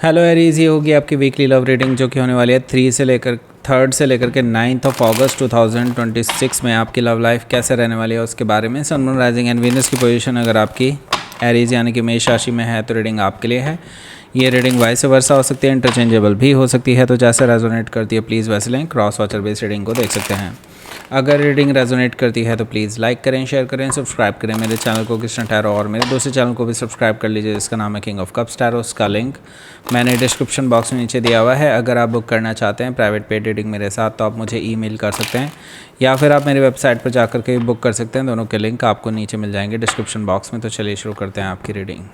Hello Aries, ये होगी आपकी वीकली लव रीडिंग जो कि होने वाली है 3 से लेकर के 9 अगस्त 2026 में आपकी लव लाइफ कैसे रहने वाली है उसके बारे में। सन, मून, राइजिंग एंड वीनस की पोजीशन अगर आपकी एरीज यानी कि मेष राशि में है तो रीडिंग आपके लिए है। ये रीडिंग वाइस वर्सा हो सकती है, इंटरचेंजेबल भी हो सकती है, तो जैसे रेजोनेट करती है प्लीज़ वैसे लें। क्रॉस वॉचर बेस्ड रीडिंग को देख सकते हैं। अगर रीडिंग रेजोनेट करती है तो प्लीज़ लाइक करें, शेयर करें, सब्सक्राइब करें मेरे चैनल को कृष्ण टैरो, और मेरे दूसरे चैनल को भी सब्सक्राइब कर लीजिए जिसका नाम है किंग ऑफ कप्स टैरो। उसका लिंक मैंने डिस्क्रिप्शन बॉक्स में नीचे दिया हुआ है। अगर आप बुक करना चाहते हैं प्राइवेट पेड रीडिंग मेरे साथ तो आप मुझे ईमेल कर सकते हैं या फिर आप मेरी वेबसाइट पर जाकर के बुक कर सकते हैं। दोनों के लिंक आपको नीचे मिल जाएंगे डिस्क्रिप्शन बॉक्स में। तो चलिए शुरू करते हैं आपकी reading.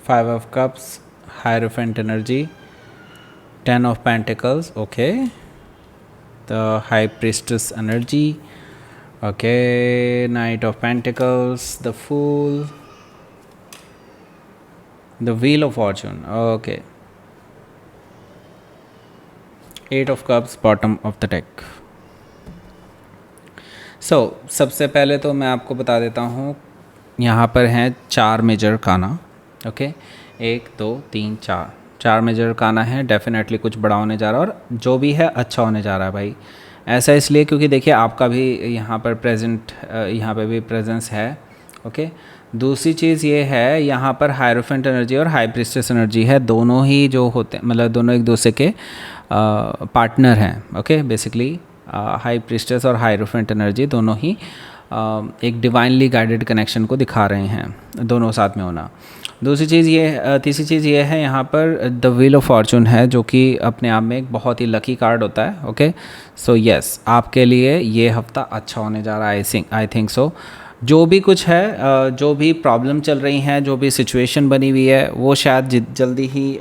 Five of Cups, Hierophant energy, Ten of Pentacles, okay. The High Priestess energy, okay. Knight of Pentacles, the Fool, the Wheel of Fortune, okay. Eight of Cups, bottom of the deck. सबसे पहले तो मैं आपको बता देता हूँ, यहाँ पर हैं 4 मेजर काना, ओके। 1 2 3 4 मेजर काना है। डेफिनेटली कुछ बड़ा होने जा रहा है और जो भी है अच्छा होने जा रहा है भाई। ऐसा इसलिए क्योंकि देखिए आपका भी यहाँ पर यहाँ पे भी प्रेजेंस है, ओके। दूसरी चीज़ ये है, यहाँ पर हायरोफेंट एनर्जी और हाई प्रिस्टेस एनर्जी है। दोनों ही जो होते हैं मतलब दोनों एक दूसरे के पार्टनर हैं, ओके। बेसिकली हाई प्रिस्टेस और हायरोफेंट एनर्जी दोनों ही एक डिवाइनली गाइडेड कनेक्शन को दिखा रहे हैं, दोनों साथ में होना। तीसरी चीज़ ये है, यहाँ पर द व्हील ऑफ फॉर्चून है जो कि अपने आप में एक बहुत ही लकी कार्ड होता है, ओके। सो यस, आपके लिए ये हफ्ता अच्छा होने जा रहा है। I think so. जो भी कुछ है, जो भी प्रॉब्लम चल रही हैं, जो भी सिचुएशन बनी हुई है, वो शायद जल्दी ही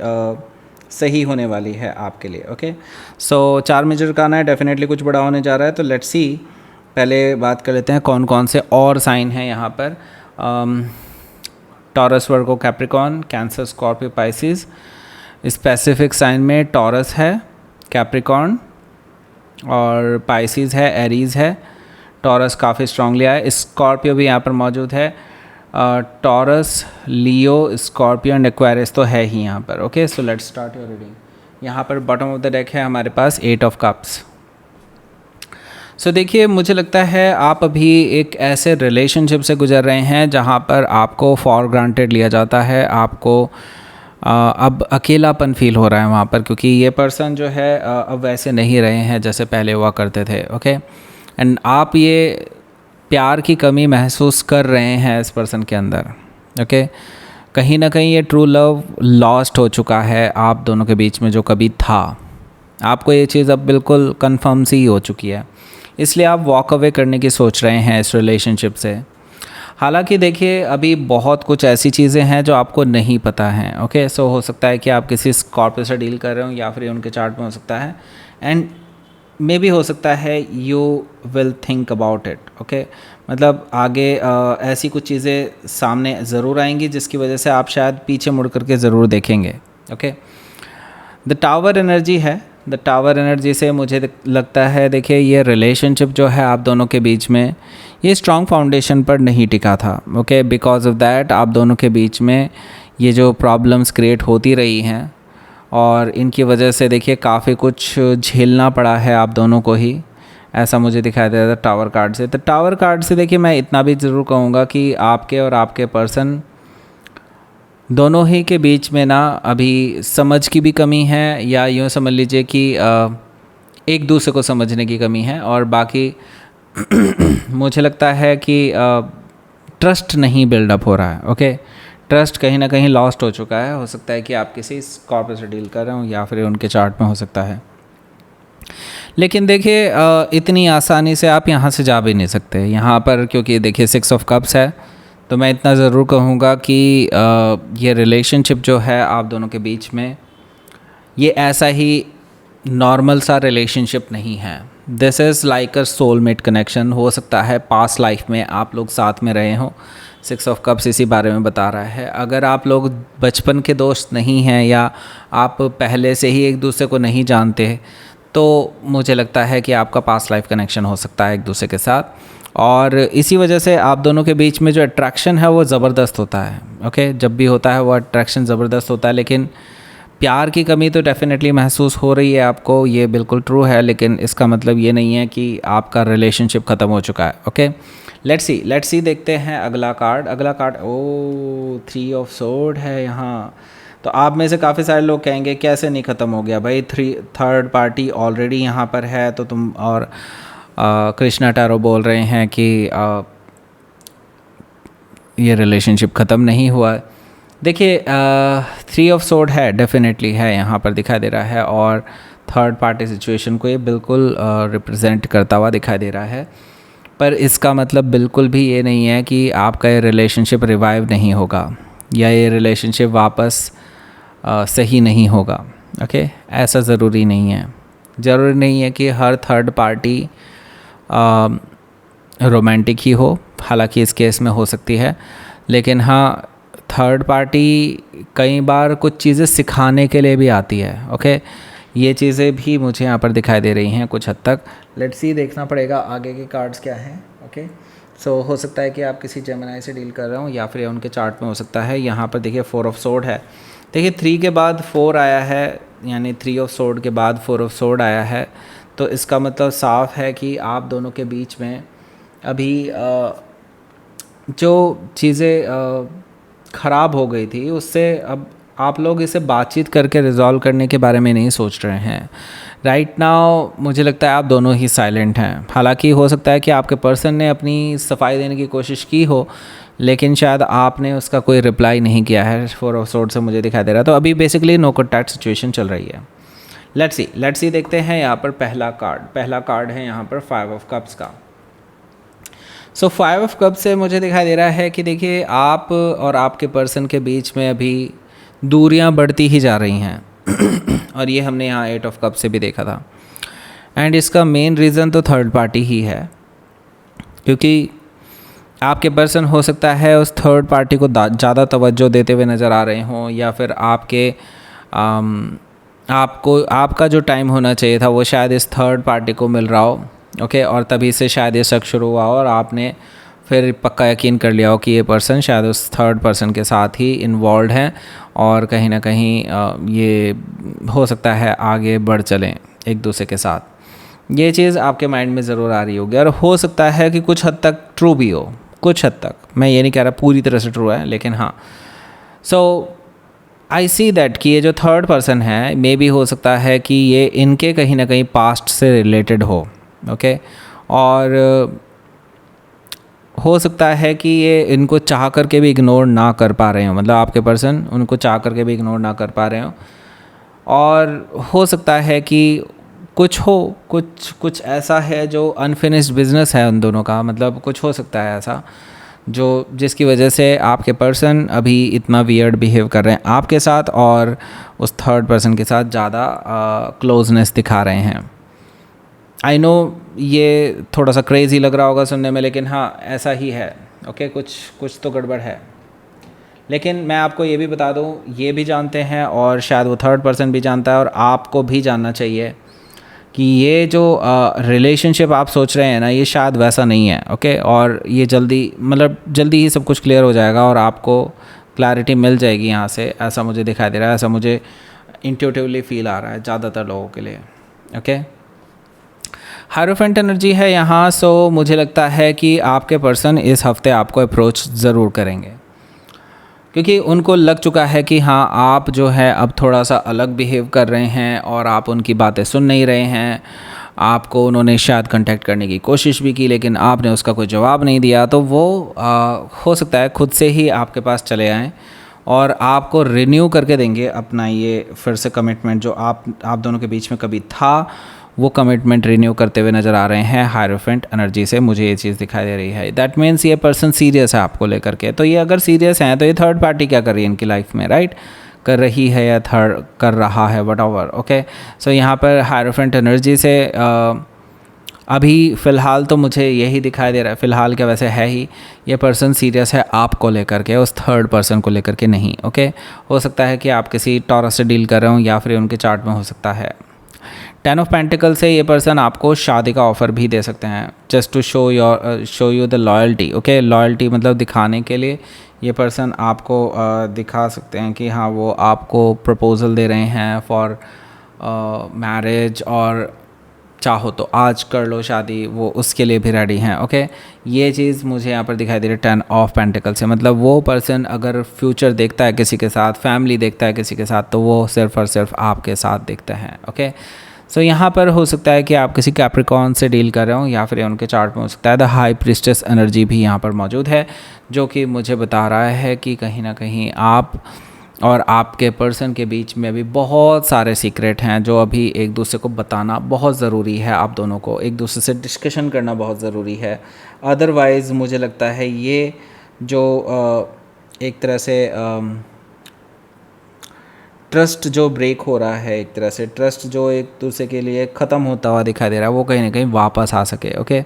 सही होने वाली है आपके लिए, ओके। सो 4 मेजर का आना है, डेफिनेटली कुछ बड़ा होने जा रहा है। तो लेट्स सी, पहले बात कर लेते हैं कौन कौन से और साइन हैं यहाँ पर। Taurus, Virgo, Capricorn, Cancer, Scorpio, Pisces. Specific sign में टॉरस है, कैप्रिकॉर्न और पाइसिस है, एरीज है। टॉरस काफ़ी स्ट्रांगली आया, स्कॉर्पियो भी यहाँ पर मौजूद है। Taurus, Leo, Scorpio and Aquarius तो है ही यहाँ पर, okay. So let's start your reading. यहाँ पर बॉटम ऑफ द डेक है हमारे पास 8 ऑफ कप्स। सो देखिए, मुझे लगता है आप अभी एक ऐसे रिलेशनशिप से गुजर रहे हैं जहाँ पर आपको फॉर ग्रांटेड लिया जाता है। आपको अब अकेलापन फील हो रहा है वहाँ पर, क्योंकि ये पर्सन जो है अब वैसे नहीं रहे हैं जैसे पहले हुआ करते थे, ओके। एंड आप ये प्यार की कमी महसूस कर रहे हैं इस पर्सन के अंदर, ओके। कहीं ना कहीं ये ट्रू लव लॉस्ट हो चुका है आप दोनों के बीच में जो कभी था। आपको ये चीज़ अब बिल्कुल कन्फर्म सी हो चुकी है, इसलिए आप वॉक अवे करने की सोच रहे हैं इस रिलेशनशिप से। हालांकि देखिए, अभी बहुत कुछ ऐसी चीज़ें हैं जो आपको नहीं पता हैं, ओके। सो हो सकता है कि आप किसी स्कॉर्पियो से डील कर रहे हो या फिर उनके चार्ट में हो सकता है, एंड मे भी हो सकता है you will think about it, okay. मतलब आगे ऐसी कुछ चीज़ें सामने ज़रूर आएंगी जिसकी वजह से आप शायद पीछे मुड़ करके ज़रूर देखेंगे, ओके। द टावर एनर्जी है। द टावर एनर्जी से मुझे लगता है, देखिए ये रिलेशनशिप जो है आप दोनों के बीच में, ये स्ट्रॉन्ग फाउंडेशन पर नहीं टिका था, ओके। बिकॉज ऑफ दैट आप दोनों के बीच में ये जो प्रॉब्लम्स क्रिएट होती रही हैं और इनकी वजह से देखिए काफ़ी कुछ झेलना पड़ा है आप दोनों को ही, ऐसा मुझे दिखाई दे रहा था टावर कार्ड से। तो टावर कार्ड से देखिए मैं इतना भी ज़रूर कहूँगा कि आपके और आपके पर्सन दोनों ही के बीच में ना अभी समझ की भी कमी है, या यूँ समझ लीजिए कि एक दूसरे को समझने की कमी है, और बाकी मुझे लगता है कि ट्रस्ट नहीं बिल्डअप हो रहा है, ओके। ट्रस्ट कहीं ना कहीं लॉस्ट हो चुका है। हो सकता है कि आप किसी कॉर्पोरेट से डील कर रहे हो या फिर उनके चार्ट में हो सकता है। लेकिन देखिए इतनी आसानी से आप यहाँ से जा भी नहीं सकते यहाँ पर, क्योंकि देखिए 6 ऑफ कप्स है। तो मैं इतना ज़रूर कहूँगा कि ये रिलेशनशिप जो है आप दोनों के बीच में, ये ऐसा ही नॉर्मल सा रिलेशनशिप नहीं है। This is like a soulmate connection. हो सकता है पास्ट लाइफ में आप लोग साथ में रहे हों, 6 ऑफ कप्स इसी बारे में बता रहा है। अगर आप लोग बचपन के दोस्त नहीं हैं या आप पहले से ही एक दूसरे को नहीं जानते, तो मुझे लगता है कि आपका पास्ट लाइफ कनेक्शन हो सकता है एक दूसरे के साथ, और इसी वजह से आप दोनों के बीच में जो अट्रैक्शन है वो ज़बरदस्त होता है। ओके, जब भी होता है वो अट्रैक्शन ज़बरदस्त होता है, लेकिन प्यार की कमी तो डेफिनेटली महसूस हो रही है आपको, ये बिल्कुल ट्रू है, लेकिन इसका मतलब ये नहीं है कि आपका रिलेशनशिप ख़त्म हो चुका है। ओके, लेट्स सी देखते हैं अगला कार्ड। ओ 3 ऑफ सोर्ड है यहाँ। तो आप में से काफ़ी सारे लोग कहेंगे कैसे नहीं ख़त्म हो गया भाई, थर्ड पार्टी ऑलरेडी यहाँ पर है, तो तुम और कृष्णा टैरो बोल रहे हैं कि ये रिलेशनशिप ख़त्म नहीं हुआ। देखिए 3 ऑफ सोर्ड है, डेफिनेटली है यहाँ पर दिखाई दे रहा है, और थर्ड पार्टी सिचुएशन को ये बिल्कुल रिप्रेजेंट करता हुआ दिखाई दे रहा है। पर इसका मतलब बिल्कुल भी ये नहीं है कि आपका ये रिलेशनशिप रिवाइव नहीं होगा या ये रिलेशनशिप वापस सही नहीं होगा। ओके, ऐसा ज़रूरी नहीं है। ज़रूरी नहीं है कि हर थर्ड पार्टी रोमांटिक ही हो, हालांकि इस केस में हो सकती है, लेकिन हाँ, थर्ड पार्टी कई बार कुछ चीज़ें सिखाने के लिए भी आती है। ओके, ये चीज़ें भी मुझे यहाँ पर दिखाई दे रही हैं कुछ हद तक। लेट्स सी, देखना पड़ेगा आगे के कार्ड्स क्या हैं। ओके, सो हो सकता है कि आप किसी जेमिनी से डील कर रहे हो या फिर उनके चार्ट में हो सकता है। यहाँ पर देखिए 4 ऑफ सोर्ड है। देखिए 3 के बाद 4 आया है, यानी 3 ऑफ सोर्ड के बाद 4 ऑफ सोर्ड आया है, तो इसका मतलब साफ है कि आप दोनों के बीच में अभी जो चीज़ें ख़राब हो गई थी उससे अब आप लोग इसे बातचीत करके रिजॉल्व करने के बारे में नहीं सोच रहे हैं। राइट नाउ मुझे लगता है आप दोनों ही साइलेंट हैं। हालांकि हो सकता है कि आपके पर्सन ने अपनी सफाई देने की कोशिश की हो, लेकिन शायद आपने उसका कोई रिप्लाई नहीं किया है। 4 ऑफ सोर्ड से मुझे दिखाई दे रहा है, तो अभी बेसिकली नो कॉन्टैक्ट सिचुएशन चल रही है। लेट्स सी देखते हैं यहाँ पर पहला कार्ड है यहाँ पर 5 ऑफ कप्स का। सो 5 ऑफ कप्स से मुझे दिखाई दे रहा है कि देखिए आप और आपके पर्सन के बीच में अभी दूरियां बढ़ती ही जा रही हैं और ये हमने यहाँ 8 ऑफ कप्स से भी देखा था। एंड इसका मेन रीज़न तो थर्ड पार्टी ही है, क्योंकि आपके पर्सन हो सकता है उस थर्ड पार्टी को ज़्यादा तवज्जो देते हुए नज़र आ रहे हों, या फिर आपका जो टाइम होना चाहिए था वो शायद इस थर्ड पार्टी को मिल रहा हो। ओके, और तभी से शायद ये शक शुरू हुआ और आपने फिर पक्का यकीन कर लिया हो कि ये पर्सन शायद उस थर्ड पर्सन के साथ ही इन्वॉल्व हैं और कहीं ना कहीं ये हो सकता है आगे बढ़ चलें एक दूसरे के साथ। ये चीज़ आपके माइंड में ज़रूर आ रही होगी, और हो सकता है कि कुछ हद तक ट्रू भी हो, कुछ हद तक। मैं ये नहीं कह रहा पूरी तरह से ट्रू है, लेकिन हाँ, सो आई सी दैट कि ये जो थर्ड पर्सन है मे बी हो सकता है कि ये इनके कहीं ना कहीं पास्ट से रिलेटेड हो। ओके, और हो सकता है कि ये इनको चाह करके भी इग्नोर ना कर पा रहे हो, मतलब आपके पर्सन उनको चाह करके भी इग्नोर ना कर पा रहे हो, और हो सकता है कि कुछ ऐसा है जो अनफिनिश्ड बिजनेस है उन दोनों का, मतलब कुछ हो सकता है ऐसा जिसकी वजह से आपके पर्सन अभी इतना वियर्ड बिहेव कर रहे हैं आपके साथ और उस थर्ड पर्सन के साथ ज़्यादा क्लोजनेस दिखा रहे हैं। आई नो ये थोड़ा सा क्रेज़ी लग रहा होगा सुनने में, लेकिन हाँ ऐसा ही है। ओके, कुछ तो गड़बड़ है, लेकिन मैं आपको ये भी बता दूँ, ये भी जानते हैं और शायद वो थर्ड पर्सन भी जानता है, और आपको भी जानना चाहिए कि ये जो रिलेशनशिप आप सोच रहे हैं ना, ये शायद वैसा नहीं है। ओके, और ये जल्दी ही सब कुछ क्लियर हो जाएगा और आपको क्लैरिटी मिल जाएगी यहाँ से, ऐसा मुझे दिखाई दे रहा है, ऐसा मुझे इंट्यूटिवली फील आ रहा है ज़्यादातर लोगों के लिए। ओके, हायरोफेंट एनर्जी है यहाँ, सो मुझे लगता है कि आपके पर्सन इस हफ्ते आपको अप्रोच ज़रूर करेंगे, क्योंकि उनको लग चुका है कि हाँ आप जो है अब थोड़ा सा अलग बिहेव कर रहे हैं और आप उनकी बातें सुन नहीं रहे हैं। आपको उन्होंने शायद कांटेक्ट करने की कोशिश भी की, लेकिन आपने उसका कोई जवाब नहीं दिया, तो वो हो सकता है खुद से ही आपके पास चले आएँ और आपको रिन्यू करके देंगे अपना ये फिर से कमिटमेंट जो आप दोनों के बीच में कभी था, वो कमिटमेंट रिन्यू करते हुए नज़र आ रहे हैं हायरोफेंट एनर्जी से। मुझे ये चीज़ दिखाई दे रही है। दैट मीन्स ये पर्सन सीरियस है आपको लेकर के। तो ये अगर सीरियस हैं तो ये थर्ड पार्टी क्या कर रही है इनकी लाइफ में, राइट? कर रही है या कर रहा है, वट एवर। ओके, सो यहाँ पर हायरोफेंट एनर्जी से अभी फ़िलहाल तो मुझे यही दिखाई दे रहा है, फ़िलहाल क्या वैसे है ही, ये पर्सन सीरियस है आपको लेकर के, उस थर्ड पर्सन को लेकर के नहीं। ओके, हो सकता है कि आप किसी टॉरस से डील कर रहे हो या फिर उनके चार्ट में हो सकता है। 10 ऑफ पेंटिकल से ये पर्सन आपको शादी का ऑफ़र भी दे सकते हैं, just to show you the loyalty. Okay, loyalty मतलब दिखाने के लिए ये पर्सन आपको दिखा सकते हैं कि हाँ वो आपको प्रपोज़ल दे रहे हैं फॉर मैरिज, और चाहो तो आज कर लो शादी, वो उसके लिए भी रेडी हैं। ओके, ये चीज़ मुझे यहाँ पर दिखाई दे रही है 10 ऑफ पेंटिकल से। मतलब वो पर्सन अगर फ्यूचर देखता है किसी के साथ, फैमिली देखता है किसी के साथ, तो वो सिर्फ़ और सिर्फ आपके साथ देखता है। ओके, सो यहाँ पर हो सकता है कि आप किसी कैप्रिकॉर्न से डील कर रहे हो या फिर उनके चार्ट में हो सकता है द हाई प्रीस्टेस एनर्जी भी यहाँ पर मौजूद है, जो कि मुझे बता रहा है कि कहीं ना कहीं आप और आपके पर्सन के बीच में अभी बहुत सारे सीक्रेट हैं जो अभी एक दूसरे को बताना बहुत ज़रूरी है। आप दोनों को एक दूसरे से डिस्कशन करना बहुत ज़रूरी है। अदरवाइज़ मुझे लगता है ये जो एक तरह से ट्रस्ट जो ब्रेक हो रहा है, एक तरह से ट्रस्ट जो एक दूसरे के लिए ख़त्म होता हुआ दिखाई दे रहा है, वो कहीं ना कहीं वापस आ सके। ओके,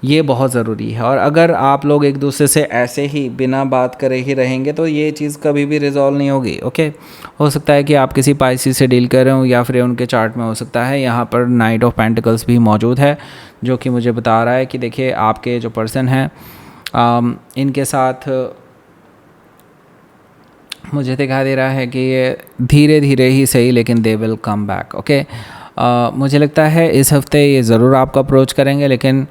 ये बहुत ज़रूरी है। और अगर आप लोग एक दूसरे से ऐसे ही बिना बात करे ही रहेंगे तो ये चीज़ कभी भी रिजॉल्व नहीं होगी। ओके, हो सकता है कि आप किसी पाइसी से डील कर रहे हो या फिर उनके चार्ट में हो सकता है यहाँ पर नाइट ऑफ पेंटिकल्स भी मौजूद है, जो कि मुझे बता रहा है कि देखिए आपके जो पर्सन हैं इनके साथ मुझे दिखाई दे रहा है कि ये धीरे धीरे ही सही लेकिन they will come back. Okay, मुझे लगता है इस हफ्ते ये ज़रूर आपको अप्रोच करेंगे, लेकिन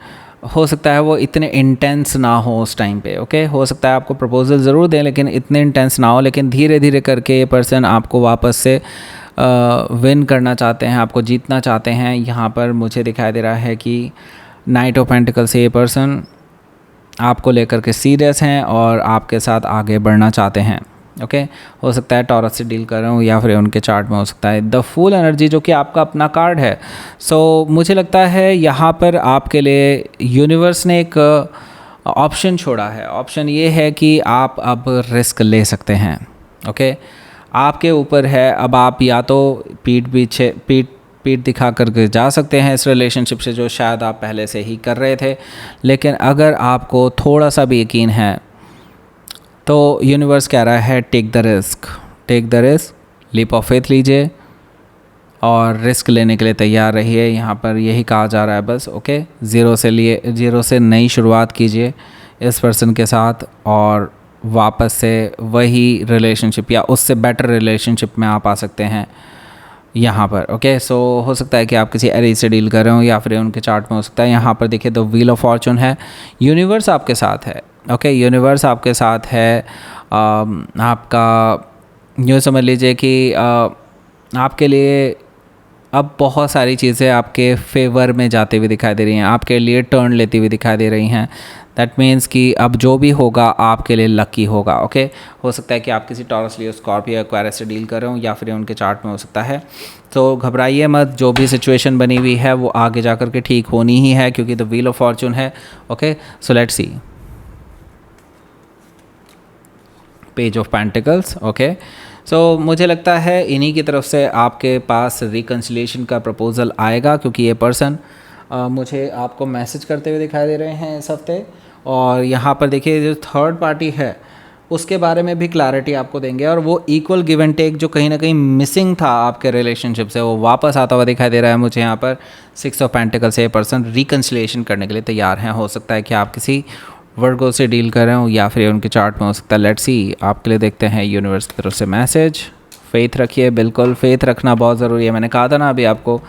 हो सकता है वो इतने इंटेंस ना हो उस टाइम पे। ओके, हो सकता है आपको प्रपोजल ज़रूर दें लेकिन इतने इंटेंस ना हो, लेकिन धीरे धीरे करके ये पर्सन आपको वापस से विन करना चाहते हैं, आपको जीतना चाहते हैं। यहाँ पर मुझे दिखाई दे रहा है कि नाइट ऑफ पेंटिकल से ये पर्सन आपको लेकर के सीरियस हैं और आपके साथ आगे बढ़ना चाहते हैं। ओके, हो सकता है टॉरस से डील कर रहे हो या फिर उनके चार्ट में हो सकता है द फूल एनर्जी, जो कि आपका अपना कार्ड है। सो मुझे लगता है यहाँ पर आपके लिए यूनिवर्स ने एक ऑप्शन छोड़ा है। ऑप्शन ये है कि आप अब रिस्क ले सकते हैं। ओके, आपके ऊपर है, अब आप या तो पीठ दिखा करके जा सकते हैं इस रिलेशनशिप से, जो शायद आप पहले से ही कर रहे थे। लेकिन अगर आपको थोड़ा सा भी यकीन है तो यूनिवर्स कह रहा है take the risk, leap of faith लीजिए और रिस्क लेने के लिए तैयार रहिए। यहाँ पर यही कहा जा रहा है बस। ओके, ज़ीरो से नई शुरुआत कीजिए इस पर्सन के साथ और वापस से वही रिलेशनशिप या उससे बेटर रिलेशनशिप में आप आ सकते हैं यहाँ पर। ओके, सो हो सकता है कि आप किसी एरी से डील कर रहे हो या फिर उनके चार्ट में हो सकता है यहाँ पर देखिए तो व्हील ऑफ फॉर्चून है, यूनिवर्स आपके साथ है। ओके, यूनिवर्स आपके साथ है। आपका यूँ समझ लीजिए कि आपके लिए अब बहुत सारी चीज़ें आपके फेवर में जाती हुई दिखाई दे रही हैं, आपके लिए टर्न लेती हुई दिखाई दे रही हैं। दैट मीन्स कि अब जो भी होगा आपके लिए लकी होगा। ओके, हो सकता है कि आप किसी टॉरस, लियो, स्कॉर्पियो, एक्वायरस से डील कर रहे हो या फिर उनके चार्ट में हो सकता है। तो घबराइए मत, जो भी सिचुएशन बनी हुई है वो आगे जा कर के ठीक होनी ही है, क्योंकि द व्हील ऑफ फॉर्चून है। Okay, so let's see page of pentacles. Okay, so मुझे लगता है इन्हीं की तरफ से आपके पास रिकन्सिलिएशन का प्रपोज़ल आएगा, क्योंकि ये पर्सन मुझे आपको मैसेज करते हुए दिखाई दे रहे हैं इस हफ्ते। और यहाँ पर देखिए जो थर्ड पार्टी है उसके बारे में भी क्लैरिटी आपको देंगे, और वो इक्वल गिव एंड टेक जो कहीं ना कहीं मिसिंग था आपके रिलेशनशिप से, वो वापस आता हुआ दिखाई दे रहा है मुझे। यहाँ पर 6 ऑफ पेंटिकल से ये पर्सन रिकन्सिलिएशन करने के लिए तैयार हैं। हो सकता है कि आप किसी वर्गो से डील कर रहे हो या फिर उनके चार्ट में हो सकता है। लेट्स सी, आपके लिए देखते हैं यूनिवर्स की तरफ से मैसेज। फेथ रखिए, बिल्कुल फेथ रखना बहुत ज़रूरी है। मैंने कहा था ना अभी आपको,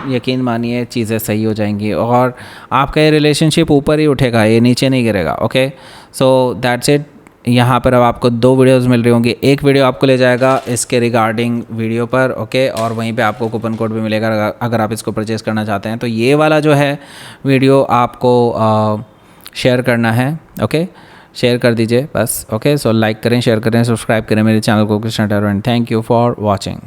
यकीन मानिए चीज़ें सही हो जाएंगी और आपका ये रिलेशनशिप ऊपर ही उठेगा, ये नीचे नहीं गिरेगा। Okay, so that's it. यहाँ पर अब आपको 2 वीडियोज़ मिल रही होंगी। एक वीडियो आपको ले जाएगा इसके रिगार्डिंग वीडियो पर। ओके, और वहीं पे आपको कूपन कोड भी मिलेगा अगर आप इसको परचेज़ करना चाहते हैं। तो ये वाला जो है वीडियो आपको शेयर करना है। ओके, शेयर कर दीजिए बस। ओके, सो लाइक करें, शेयर करें, सब्सक्राइब करें मेरे चैनल को Krishna tarot and thank you for watching.